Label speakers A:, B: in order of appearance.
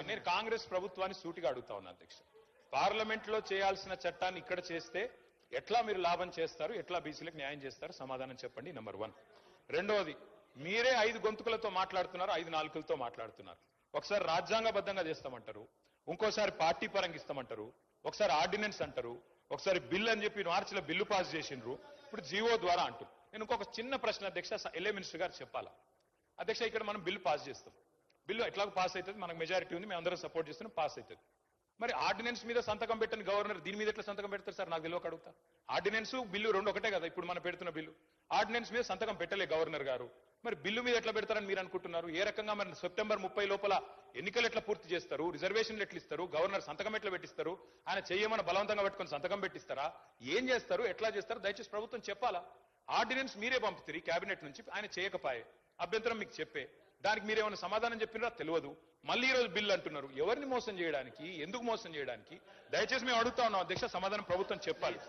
A: నేను కాంగ్రెస్ ప్రభుత్వాన్ని సూటిగా అడుగుతా ఉన్నా అధ్యక్ష. పార్లమెంట్ లో చేయాల్సిన చట్టాన్ని ఇక్కడ చేస్తే ఎట్లా మీరు లాభం చేస్తారు, ఎట్లా బీసీలకు న్యాయం చేస్తారు, సమాధానం చెప్పండి. నెంబర్ 1. రెండోది, మీరే 5 గొంతుకులతో మాట్లాడుతున్నారు, 5 నాలుకలతో మాట్లాడుతున్నారు. ఒకసారి రాజ్యాంగబద్ధంగా చేస్తామంటారు, ఇంకోసారి పార్టీ పరంగా ఇస్తామంటారు, ఒకసారి ఆర్డినెన్స్ అంటారు, ఒకసారి బిల్ అని చెప్పి మార్చిలో బిల్లు పాస్ చేసిండ్రు, ఇప్పుడు జీవో ద్వారా అంటారు. నేను ఇంకొక చిన్న ప్రశ్న అధ్యక్ష, ఎల్ఏ మినిస్టర్ గారు చెప్పాలా అధ్యక్ష. ఇక్కడ మనం బిల్లు పాస్ చేస్తాం, బిల్లు ఎట్లాగో పాస్ అవుతుంది, మనకు మెజారిటీ ఉంది, మేము అందరం సపోర్ట్ చేస్తున్నాం, పాస్ అవుతుంది. మరి ఆర్డినెన్స్ మీద సంతకం పెట్టని గవర్నర్ దీని మీద ఎట్లా సంతకం పెడతారు సార్? నాకు తెలియక అడుగుతా. ఆర్డినెన్స్ బిల్లు రెండు ఒకటే కదా ఇప్పుడు మనం పెడుతున్న బిల్లు. ఆర్డినెన్స్ మీద సంతకం పెట్టలే గవర్నర్ గారు, మరి బిల్లు మీద ఎట్లా పెడతారని మీరు అనుకుంటున్నారు? ఏ రకంగా మరి సెప్టెంబర్ 30 లోపల ఎన్నికలు ఎట్లా పూర్తి చేస్తారు, రిజర్వేషన్లు ఎట్లా ఇస్తారు, గవర్నర్ సంతకం ఎట్లా పెట్టిస్తారు, ఆయన చెయ్యమని బలవంతంగా పెట్టుకుని సంతకం పెట్టిస్తారా, ఏం చేస్తారు, ఎట్లా చేస్తారు? దయచేసి ప్రభుత్వం చెప్పాలా. ఆర్డినెన్స్ మీరే పంపుతారు కేబినెట్ నుంచి, ఆయన చేయకపోయే అభ్యంతరం మీకు చెప్పే, దానికి మీరేమైనా సమాధానం చెప్పినారా తెలియదు. మళ్ళీ ఈ రోజు బిల్లు అంటున్నారు. ఎవరిని మోసం చేయడానికి, ఎందుకు మోసం చేయడానికి? దయచేసి మేము అడుగుతా ఉన్నాం అధ్యక్ష, సమాధానం ప్రభుత్వం చెప్పాలి.